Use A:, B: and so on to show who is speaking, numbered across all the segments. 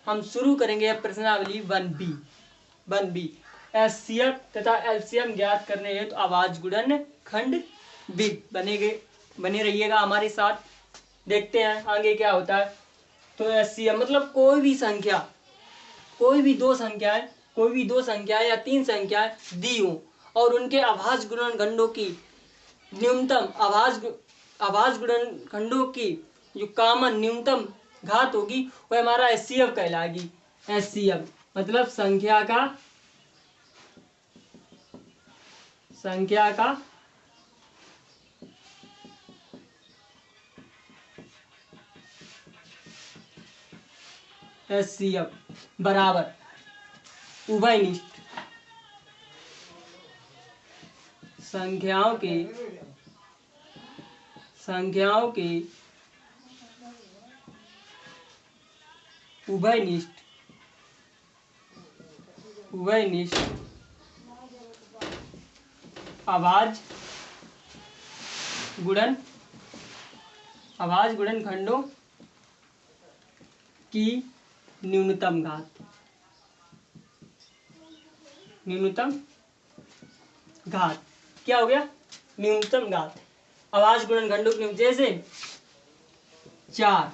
A: हम शुरू करेंगे प्रश्नावली 1B। एचसीएफ तथा एलसीएम ज्ञात करने हेतु तो आवाज गुणन खंड बने रहिएगा हमारे साथ। देखते हैं आगे क्या होता है। तो एचसीएफ मतलब कोई भी दो संख्याएं या तीन संख्याएं दी हो और उनके आभाज्य गुणनखंडों की न्यूनतम आभाज्य गुणनखंडों की जो कॉमन न्यूनतम घात होगी वह हमारा एचसीएफ कहलाएगी। एचसीएफ मतलब संख्या का एचसीएफ बराबर उभयनिष्ठ संख्याओं के उभयनिष्ठ आभाज्य गुणनखंडों की न्यूनतम घात क्या हो गया? न्यूनतम घात। आभाज्य गुणनखंडों की जैसे 4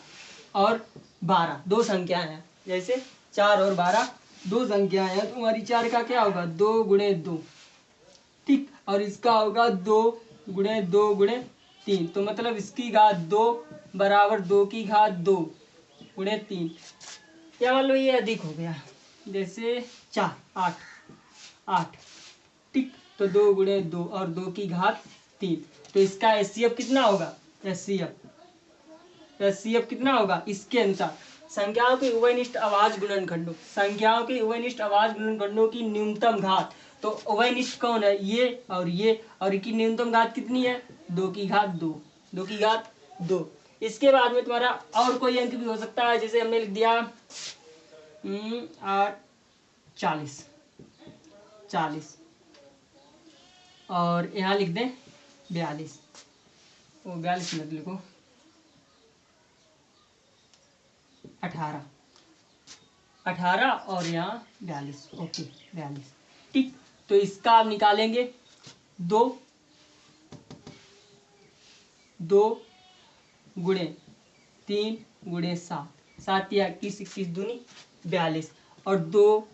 A: और 12 दो संख्याएं हैं, जैसे 4 और 12 दो संख्याएं हैं, तो हमारी 4 का क्या होगा 2 गुणे 2, ठीक, और इसका होगा 2 गुणे 2 गुणे 3, तो मतलब इसकी घात 2 बराबर 2 की घात 2 गुणे 3। क्या मान लो ये अधिक हो गया, जैसे 4 8, ठीक, तो 2 गुणे 2 और 2 की घात 3, तो इसका एचसीएफ कितना होगा? एचसीएफ कितना होगा? इसके अनुसार संख्याओं के उभयनिष्ठ आभाज्य गुणनखंडों की न्यूनतम घात। तो उभयनिष्ठ कौन है? ये और इनकी न्यूनतम घात कितनी है? 2 की घात 2। इसके बाद में तुम्हारा और कोई अंक भी हो सकता है, जैसे हमने लिख दिया 40 और यहाँ लिख दें 42, वो 42 मत लिखो, 18 और यहाँ 42, ओके 42, ठीक। तो इसका आप निकालेंगे 2 गुणे 3 गुणे 7 या 21 दूनी 42 और 2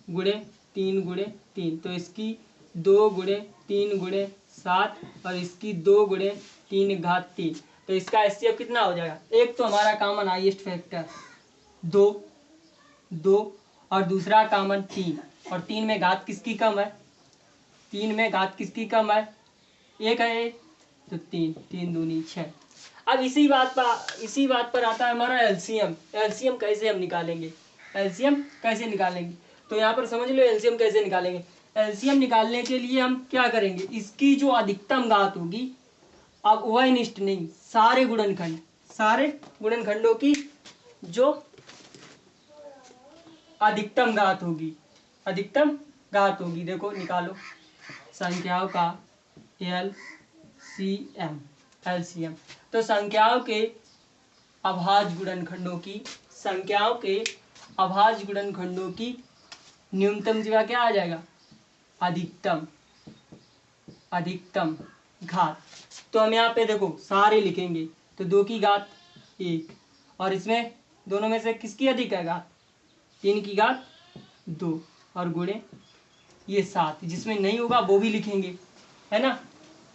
A: गुणे 3 गुणे 3, तो इसकी 2 गुणे 3 गुणे 7 और इसकी 2 गुणे 3 घात 3, तो इसका एचसीएफ कितना हो जाएगा? एक तो हमारा कॉमन हाईएस्ट फैक्टर 2 और दूसरा कॉमन 3, और 3 में घात किसकी कम है? 3 में घात किसकी कम है? 1 है, तो 3 दूनी 6। अब इसी बात पर आता है हमारा एलसीएम कैसे हम निकालेंगे? तो यहाँ पर समझ लो एलसीएम कैसे निकालेंगे। एलसीएम निकालने के लिए हम क्या करेंगे? इसकी जो अधिकतम घात होगी, अब उभयनिष्ठ नहीं, सारे गुणनखंडों की जो अधिकतम घात होगी, देखो निकालो संख्याओं का एलसीएम। तो संख्याओं के अभाज्य गुणनखंडों की न्यूनतम जगह क्या आ जाएगा? अधिकतम घात। तो हम यहाँ पे देखो सारे लिखेंगे, तो 2 की घात 1 और इसमें दोनों में से किसकी अधिक है घात? 3 की घात 2 और गुणे ये 7, जिसमें नहीं होगा वो भी लिखेंगे, है ना,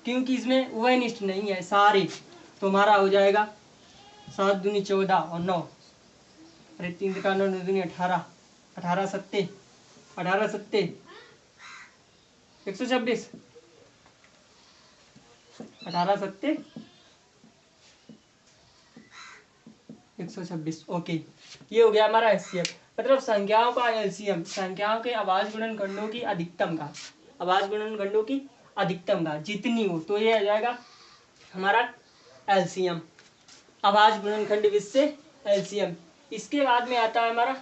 A: क्योंकि इसमें उभयनिष्ठ नहीं है सारे। तो हमारा हो जाएगा 7 दूनी 14 और 9, अरे 3 का 9 दूनी 18, 18 सत्ते 126, 18 सत्ते 126, ओके। ये हो गया हमारा एचसीएफ, मतलब संख्याओं का एलसीएम, संख्याओं के आभाज्य गुणनखंडों की अधिकतम घात जितनी हो, तो ये आ जाएगा हमारा एलसीएम, आभाज्य गुणनखंड विषय एलसीएम। इसके बाद में आता है हमारा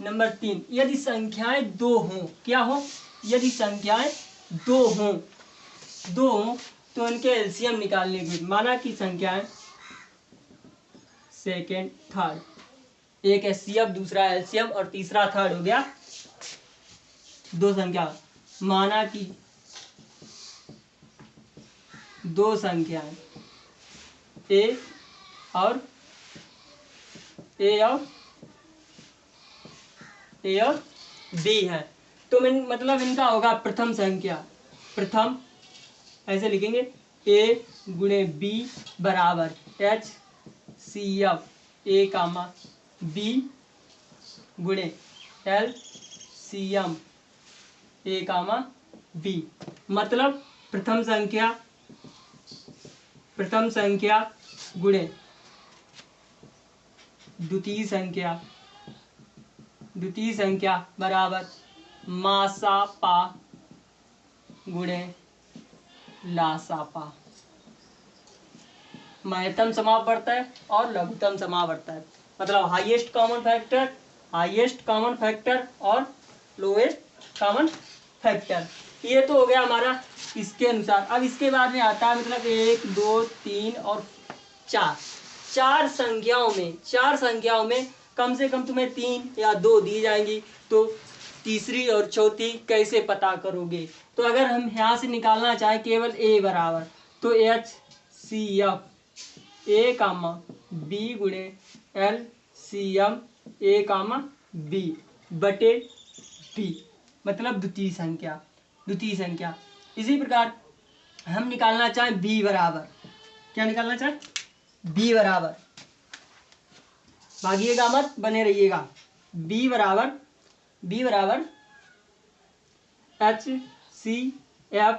A: नंबर 3। यदि संख्याएं 2 हों, क्या हो? यदि संख्याएं 2 हों तो उनके एलसीएम निकालने के, माना कि संख्याएं सेकेंड, थर्ड, एक HCF, दूसरा LCM और तीसरा थर्ड हो गया दो संख्या। माना कि दो संख्याएं ए और बी है, तो मतलब इनका होगा प्रथम संख्या, प्रथम ऐसे लिखेंगे ए गुणे बी बराबर HCF ए कामा बी गुणे LCM ए कामा बी। मतलब प्रथम संख्या गुणे द्वितीय संख्या बराबर मासा पा गुणे लासापा। महत्तम समावर्त है और लघुत्तम समावर्त है, मतलब हाईएस्ट कॉमन फैक्टर और लोएस्ट कॉमन फैक्टर। ये तो हो गया हमारा इसके अनुसार। अब इसके बाद में आता है मतलब 1 2 3 और 4 संख्याओं में कम से कम तुम्हें 3 या 2 दी जाएंगी, तो तीसरी और चौथी कैसे पता करोगे। तो अगर हम यहाँ से निकालना चाहें केवल ए बराबर, तो HCF ए कामा बी गुणे LCM ए कामा बी बटे बी, मतलब द्वितीय संख्या। इसी प्रकार हम निकालना चाहें बी बराबर, क्या निकालना चाहें बी बराबर, भागिएगा मत, बने रहिएगा। बी बराबर HCF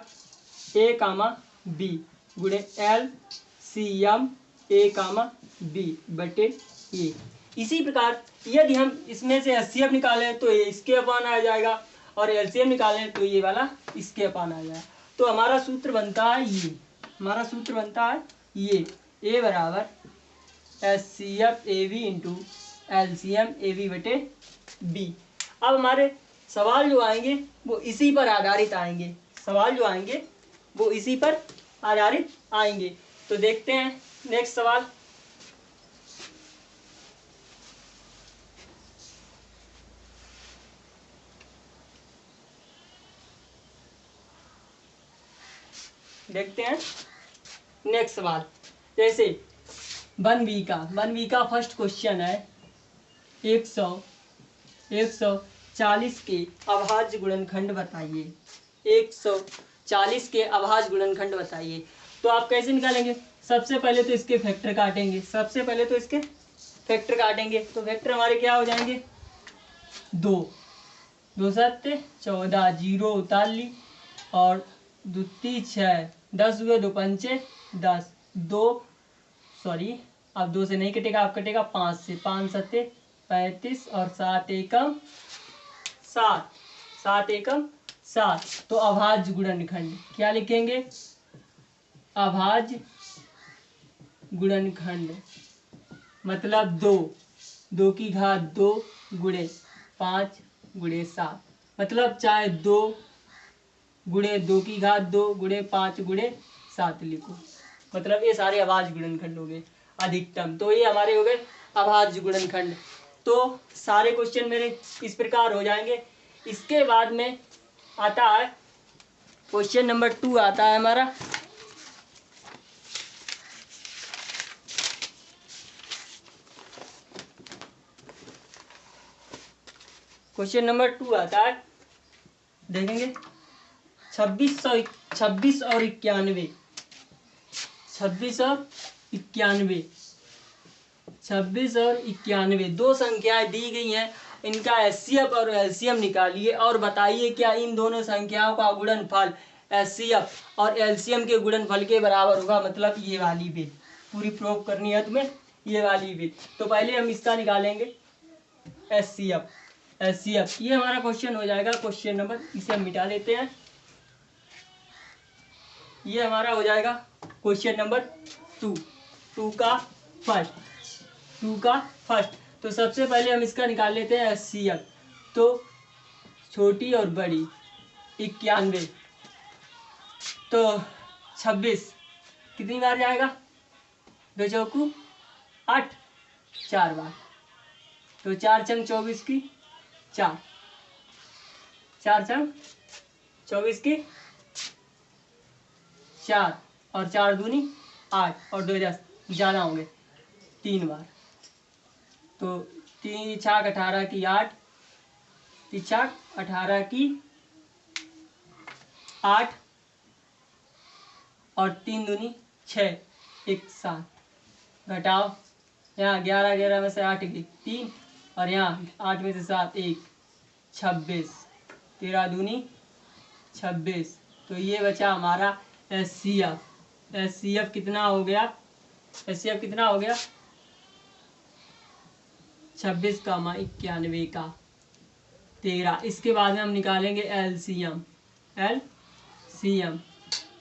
A: ए कामा बी गुणे LCM ए कामा बी बटे ए। इसी प्रकार यदि हम इसमें से HCF निकालें तो ये इसके अपान आ जाएगा, और LCM निकालें तो ये वाला इसके अपान आ जाएगा। तो हमारा सूत्र बनता है ये ए बराबर HCF AB into LCM AB बटे बी। अब हमारे सवाल जो आएंगे वो इसी पर आधारित आएंगे, तो देखते हैं नेक्स्ट सवाल। देखते हैं नेक्स्ट सवाल। जैसे 1B का फर्स्ट क्वेश्चन है 140 के अभाज्य गुणनखंड बताइए। 140 के अभाज्य गुणनखंड बताइए। तो आप कैसे निकालेंगे? सबसे पहले तो इसके फैक्टर काटेंगे। तो फैक्टर हमारे क्या हो जाएंगे? 2 2 7 14 0 उतार और द्वितीय 6 10 हुए 2 पंचे 10 2 सॉरी अब 2 से नहीं कटेगा, अब कटेगा 5 से 5 7 35 और 7 एकम 7। तो अभाज्य गुणनखंड क्या लिखेंगे? अभाज्य गुणनखंड मतलब 2 की घात 2 गुणे 5 गुणे 7, मतलब चाहे 2 गुणे 2 की घात 2 गुणे 5 गुणे 7 लिखो, मतलब ये सारे अभाज्य गुणनखंड हो गए अधिकतम। तो ये हमारे हो गए अभाज्य गुणनखंड। तो सारे क्वेश्चन मेरे इस प्रकार हो जाएंगे। इसके बाद में आता है क्वेश्चन नंबर 2 आता है हमारा। क्वेश्चन नंबर 2 आता है, देखेंगे 26 और 91। 26 और 91 दो संख्याएं दी गई हैं। इनका HCF और LCM निकालिए और बताइए क्या इन दोनों संख्याओं का गुणनफल HCF और LCM के गुणनफल के बराबर होगा। मतलब ये वाली विधि पूरी प्रूव करनी है तुम्हें, ये वाली विधि। तो पहले हम इसका निकालेंगे HCF। ये हमारा क्वेश्चन हो जाएगा क्वेश्चन नंबर, इसे हम मिटा देते हैं। ये हमारा हो जाएगा क्वेश्चन नंबर 2 का फर्स्ट। तो सबसे पहले हम इसका निकाल लेते हैं HCF। तो छोटी और बड़ी 91, तो 26 कितनी बार जाएगा? 2 चौकू 8, 4 बार। तो 4 चंग 24 की 4, 4 चंग 24 की 4 और 4 दूनी 8 और 2 ज़्यादा होंगे 3 बार। तो 3 छाक 18 की 8, 3 छाक 18 की 8 और 3 दूनी 6, 1 7 घटाओ। यहाँ 11 11 में से 8 गई 3 और यहाँ 8 में से 7 1, 26, 13 दूनी 26। तो ये बचा हमारा HCF। HCF कितना हो गया? HCF कितना हो गया? 26 का 91 का 13। इसके बाद में हम निकालेंगे LCM। LCM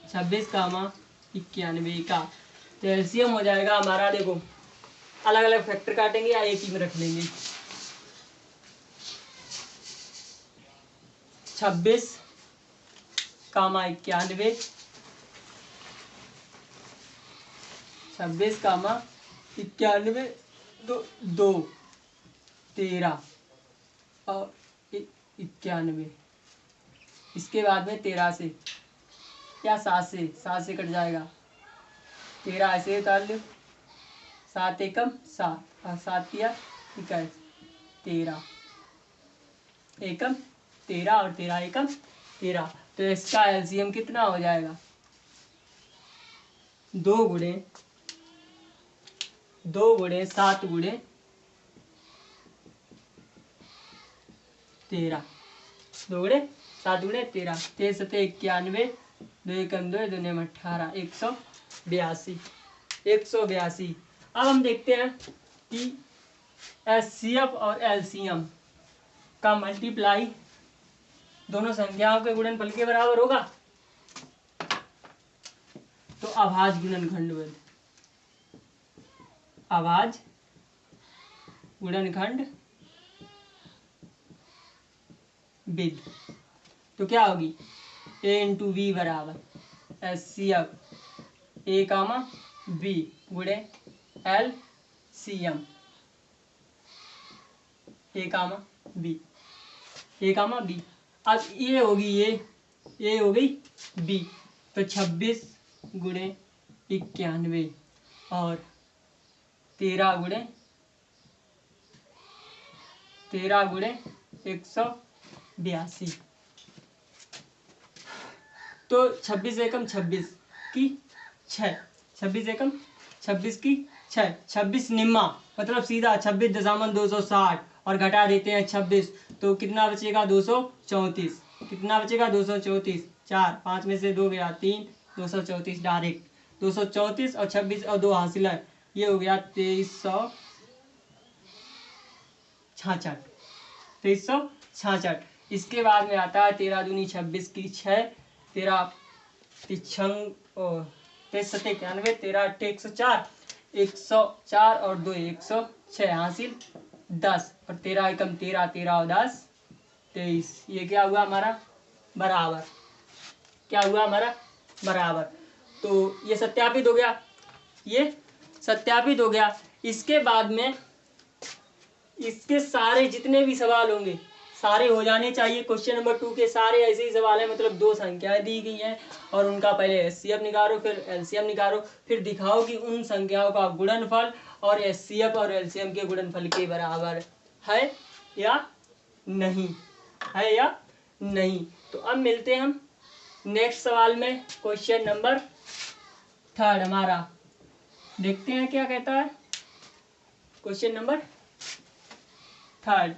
A: 26 का 91 का। तो LCM हो जाएगा हमारा, देखो अलग अलग फैक्टर काटेंगे या एक ही में रख लेंगे। 26 का 91, 26 का 91 2 13 और 91। इसके बाद में 13 से या 7 से कट जाएगा। 13 ऐसे उतार लो, 7 एकम 7 और 7 किया 21, 13 एकम 13 और 13 एकम 13। तो इसका LCM कितना हो जाएगा? 2 गुणे 7 गुणे 13, 2 गुणे 7 गुणे 13, 13 सते 91, 2 एकम 2 2 में 18, 182, 182। अब हम देखते हैं कि HCF और LCM का मल्टीप्लाई दोनों संख्याओं के गुणनफल के बराबर होगा। तो अभाज्य गुणनखंड विधि, अभाज्य गुणनखंड विधि। तो क्या होगी? A इंटू बी बराबर HCF A कामा B गुणे LCM A comma B, A comma B। अब ये होगी ये हो गई B। तो 26 गुणे 91 और 13 गुणे 182। तो 26 एकम 26 की 6, 26 एकम 26 की 6, 26 निम्मा मतलब सीधा 26.260 और घटा देते हैं 26। तो कितना बचेगा? 234। कितना बचेगा? 234। 4 5 में से 2 गया 3, 234 डायरेक्ट। 234 और 26 और 2 हासिल है, ये हो गया 2366। 2366। इसके बाद में आता है 13 दूनी 26 की 6, 13 तिछंग और 23 सत्ते 91, 13 अट्ठे 104, 104 और 2 106 हासिल 10 और 13 एकम 13, 13 और 10 23। ये क्या हुआ हमारा? बराबर। क्या हुआ हमारा? बराबर। तो ये सत्यापित हो गया, ये सत्यापित हो गया। इसके बाद में इसके सारे जितने भी सवाल होंगे सारे हो जाने चाहिए। क्वेश्चन नंबर 2 के सारे ऐसे ही सवाल हैं, मतलब 2 संख्याएं दी गई हैं और उनका पहले HCF निकालो फिर LCM निकालो, फिर दिखाओ कि उन संख्याओं का गुणनफल और HCF और LCM के गुणनफल के बराबर है या नहीं, है या नहीं। तो अब मिलते हैं हम नेक्स्ट सवाल में। क्वेश्चन नंबर 3 हमारा, देखते हैं क्या कहता है। क्वेश्चन नंबर 3,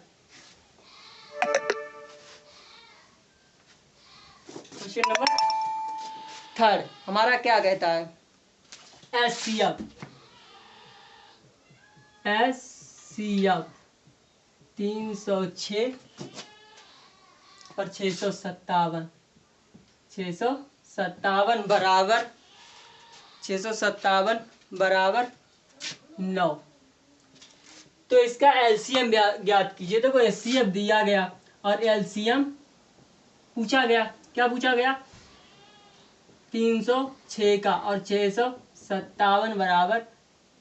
A: क्वेश्चन नंबर 3 हमारा क्या कहता है? HCF 306 और 657, 657 बराबर 657 बराबर 9। तो इसका LCM ज्ञात कीजिए। देखो HCF दिया गया और LCM पूछा गया। क्या पूछा गया? 306 का और 657 बराबर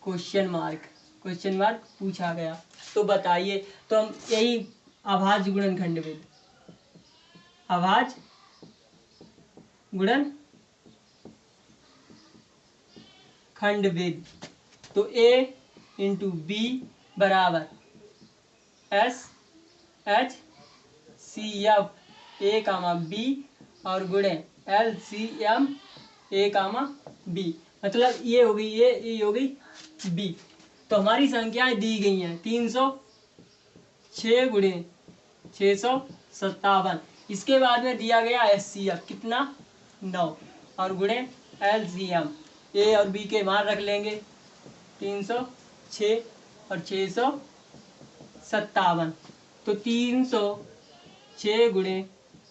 A: क्वेश्चन मार्क। क्वेश्चन मार्क पूछा गया। तो बताइए, तो हम यही अभाज्य गुणन खंडभेद, अभाज्य गुणन खंडभेद, तो A इंटू बी बराबर S H C F A comma B और गुणे L C M A comma B, मतलब ये हो गई ये हो गई बी। तो हमारी संख्याएं दी गई हैं 306 गुणे 657। इसके बाद में दिया गया HCF कितना 9 और गुणे LCM ए और बी के मान रख लेंगे 306 और 657। तो 306 गुणे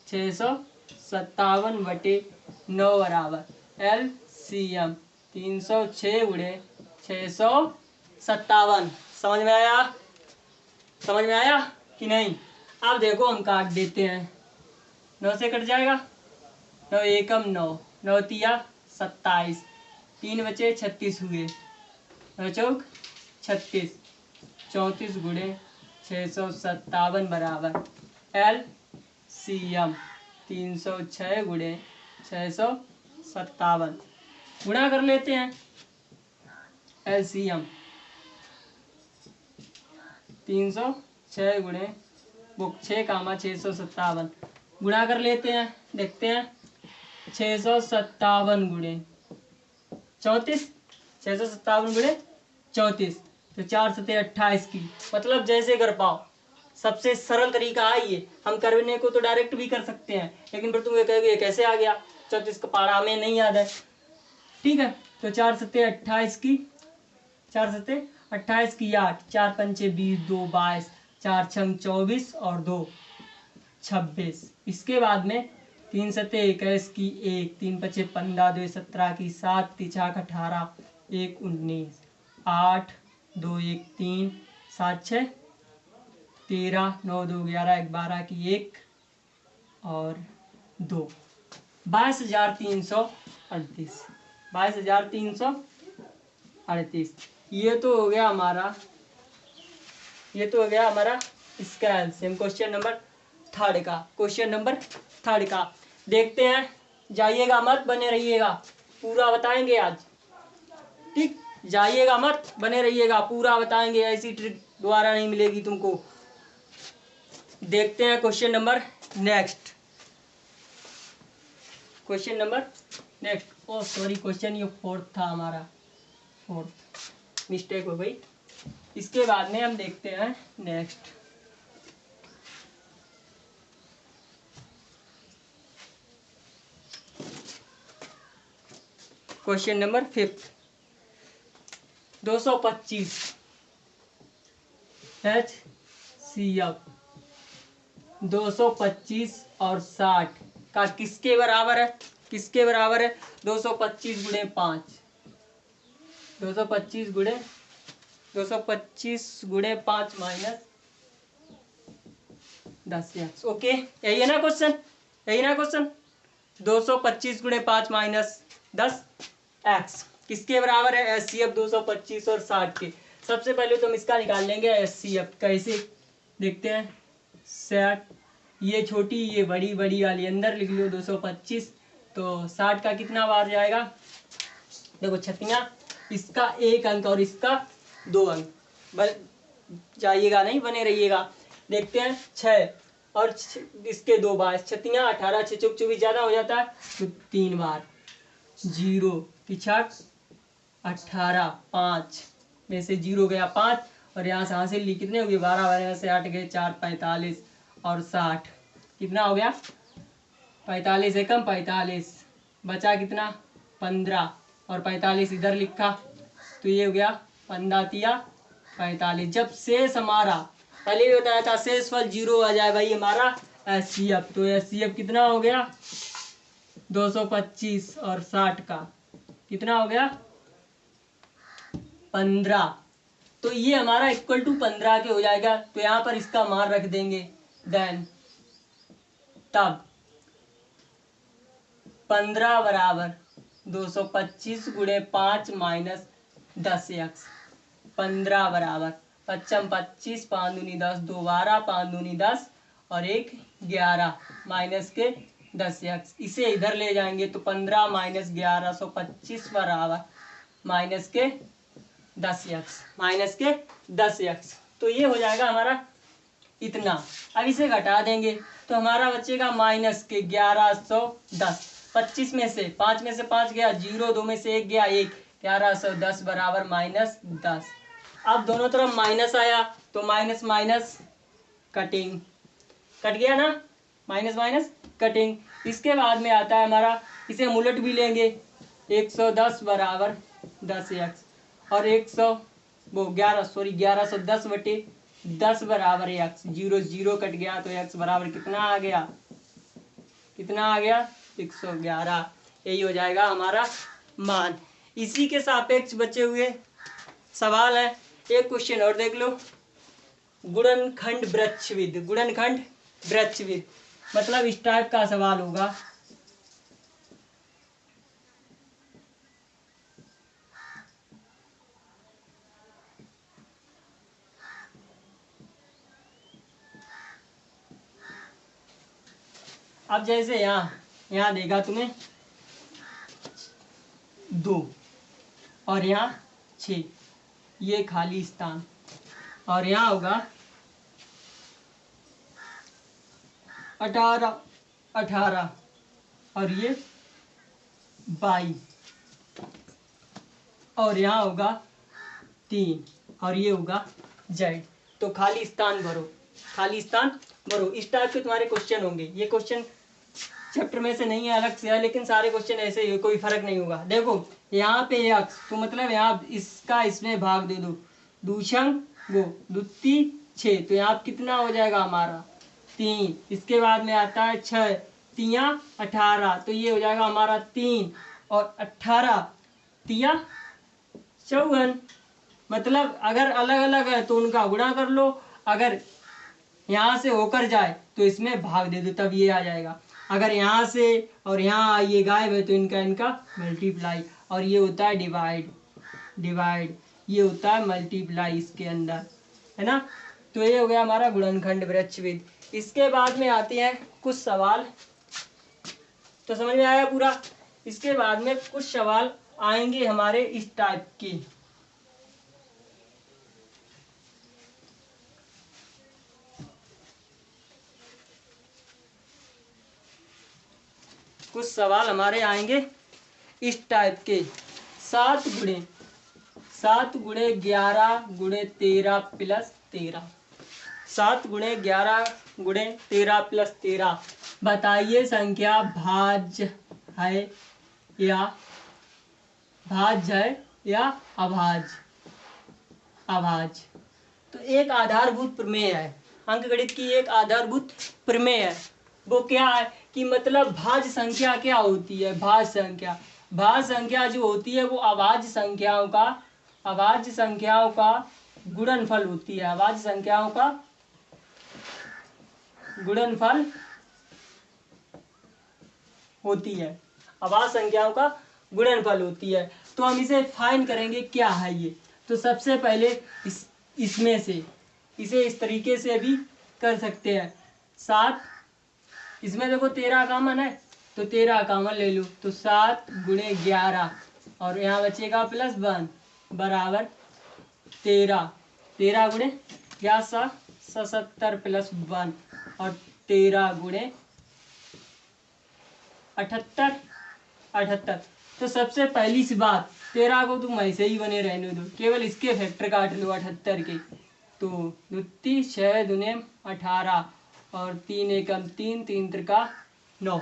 A: 657 बटे 9 बराबर LCM 306 गुणे 657। समझ में आया? समझ में आया कि नहीं? अब देखो हम काट देते हैं, 9 से कट जाएगा, 9 एकम 9, 9 तिया 27, 3 बचे 36 हुए, 9 चौक 36, 34 गुणे 657 बराबर LCM 306 गुणे 657। गुणा कर लेते हैं, LCM 306 गुणे 6 कामा 657 गुणा कर लेते हैं, देखते हैं 657 गुणे 34, 657 गुणे 34, तो 4 सत्ते 28 की, मतलब जैसे कर पाओ। सबसे सरल तरीका है ये, हम करने को तो डायरेक्ट भी कर सकते हैं, लेकिन फिर तुम ये कहोगे ये कैसे आ गया, 34 का पारा हमें नहीं याद है। ठीक है, तो 4 सत्ते 28 की, 4 सत्ते 28 की 8, 4 पंचे 20, 2 22, 4 छंग 24 और 2 26। इसके बाद में 3 सत्ते 21 की 1, 3 पचे 15, 2 17 की 7, 3 छाक 18, 1 19, 8 2 1 3, 7 6 13, 9 2 11, 1 12 की 1 और 2, 22,338, 22,338। ये तो हो गया हमारा, ये तो हो गया हमारा इसका एलसीएम क्वेश्चन नंबर 3 का। क्वेश्चन नंबर 3 का देखते हैं, जाइएगा मत, बने रहिएगा, पूरा बताएंगे आज। ठीक, जाइएगा मत, बने रहिएगा, पूरा बताएंगे, ऐसी ट्रिक दोबारा नहीं मिलेगी तुमको। देखते हैं question number next, question number next, oh sorry question ये 4th था हमारा, 4th मिस्टेक हो गई। इसके बाद में हम देखते हैं next, question number 5th, 225 HCF 225 और 60 का किसके बराबर है, किसके बराबर है? 225 गुणे 5, 225 गुणे 5 माइनस 10x। ओके, यही है ना क्वेश्चन, यही ना क्वेश्चन, 225 गुणे 5 माइनस 10x किसके बराबर है? HCF 225 और 60 के। सबसे पहले तो हम इसका निकाल लेंगे HCF, कैसे देखते हैं। सेट, ये छोटी ये बड़ी, बड़ी वाली अंदर लिख लो 225, तो 60 का कितना बार जाएगा, देखो छतियाँ, इसका 1 अंक और इसका 2 अंक, जाइएगा नहीं, बने रहिएगा। देखते हैं 6 और इसके 2 बार, छतियाँ 18, 6 चौक 24 ज़्यादा हो जाता है, तो 3 बार 0 पिछाक 18, 5 में से 0 गया 5 और यहाँ से हासिल ली कितने हो गए 12, 12 से 8 गए 4, 45 और 60, कितना हो गया 45 एकम 45, बचा कितना 15 और 45 इधर लिखा, तो ये हो गया 15 तिया 45। जब शेष हमारा पहले भी बताया था शेष फल 0 आ जाए भाई हमारा HCF, तो HCF कितना हो गया 225 और 60 का कितना हो गया 15, तो ये हमारा इक्वल टू 15 के हो जाएगा। तो यहाँ पर इसका मान रख देंगे, देन तब 15 बराबर 225 गुणे 5 माइनस 10x, 15 बराबर 55 25 5 दूनी 10 2 12 5 दूनी 10 और 1 11 माइनस के 10x। इसे इधर ले जाएंगे तो 15 माइनस 1125 बराबर माइनस के 10x माइनस के 10x। तो ये हो जाएगा हमारा इतना। अब इसे घटा देंगे तो हमारा बचेगा माइनस के 1110। 25 में से 5 में से 5 गया 0, 2 में से 1 गया 1, 1110 बराबर माइनस 10। अब दोनों तरफ माइनस आया तो माइनस माइनस कटिंग, कट गया ना, माइनस माइनस कटिंग। इसके बाद में आता है हमारा, इसे हम उलट भी लेंगे, 110 बराबर 10x और 1110 बटे 10 बराबर x। 0 0 कट गया तो x बराबर कितना आ गया, कितना आ गया 111। यही हो जाएगा हमारा मान। इसी के सापेक्ष बचे हुए सवाल है। एक क्वेश्चन और देख लो, गुणनखंड वृक्षविद। गुणनखंड वृक्षविद मतलब इस टाइप का सवाल होगा। अब जैसे यहाँ देगा तुम्हें 2 और यहाँ 6, ये खाली स्थान, और यहाँ होगा 18 और ये 22 और यहाँ होगा 3 और ये होगा z। तो खाली स्थान भरो, खाली स्थान भरो। इस टाइप के तुम्हारे क्वेश्चन होंगे। ये क्वेश्चन चैप्टर में से नहीं है, अलग से है, लेकिन सारे क्वेश्चन ऐसे ही, कोई फर्क नहीं होगा। देखो यहाँ पे x तो मतलब यहाँ इसका इसमें भाग दे दो, दूषण वो दुत्ती 6, तो यहाँ कितना हो जाएगा हमारा 3। इसके बाद में आता है 6 तिया 18, तो ये हो जाएगा हमारा 3 और 18 तिया 54। मतलब अगर अलग अलग है तो उनका गुणा कर लो, अगर यहाँ से होकर जाए तो इसमें भाग दे दो, तब ये आ जाएगा। अगर यहाँ से और यहाँ ये गायब है तो इनका मल्टीप्लाई, और ये होता है डिवाइड, ये होता है मल्टीप्लाई इसके अंदर, है ना। तो ये हो गया हमारा गुणनखंड वृक्षविद। इसके बाद में आते हैं कुछ सवाल, तो समझ में आया पूरा। इसके बाद में कुछ सवाल आएंगे हमारे इस टाइप के। कुछ सवाल हमारे आएंगे इस टाइप के। 7 गुणे 11 गुणे 13 प्लस 13। 7 गुणे 11 गुणे 13 प्लस 13। बताइए संख्या भाज्य है या अभाज्य। तो एक आधारभूत प्रमेय है, अंकगणित की एक आधारभूत प्रमेय है। वो क्या है कि मतलब भाज्य संख्या क्या होती है। भाज्य संख्या जो होती है वो अभाज्य संख्याओं का गुणनफल होती है। अभाज्य संख्याओं का गुणनफल होती है, अभाज्य संख्याओं का गुणनफल होती है। तो हम इसे फाइंड करेंगे क्या है ये। तो सबसे पहले इसमें से इसे इस तरीके से भी कर सकते हैं। 7, इसमें देखो 13 कॉमन है तो 13 कॉमन ले लो, तो 7 गुणे 11 और यहाँ बचेगा +1 बराबर 13। 13 गुणे 77 + 1 और 13 गुणे 78। तो सबसे पहली सी बात, 13 को तुम ऐसे ही बने रहने दो, केवल इसके फैक्टर काट लो 78 के। तो 2 6 दूने 18 और 3 एकम 3 3 त्रिका 9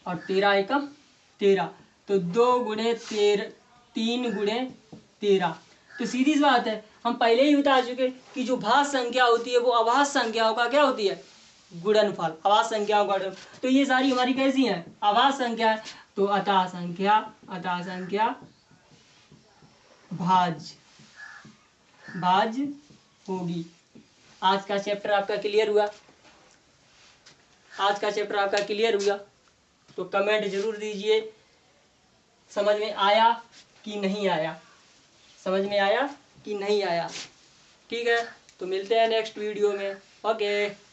A: और 13 एकम 13। तो 2 गुणे 13 3 गुणे 13। तो सीधी सी बात है, हम पहले ही बता चुके कि जो भाज्य संख्या होती है वो अभाज्य संख्याओं का क्या होती है, गुणनफल। अभाज्य संख्याओं का गुणनफल। तो ये सारी हमारी कैसी हैं, अभाज्य संख्या है। तो अतः संख्या भाज्य होगी। आज का चैप्टर आपका क्लियर हुआ। तो कमेंट जरूर दीजिए समझ में आया कि नहीं आया। समझ में आया कि नहीं आया? ठीक है, तो मिलते हैं नेक्स्ट वीडियो में। ओके।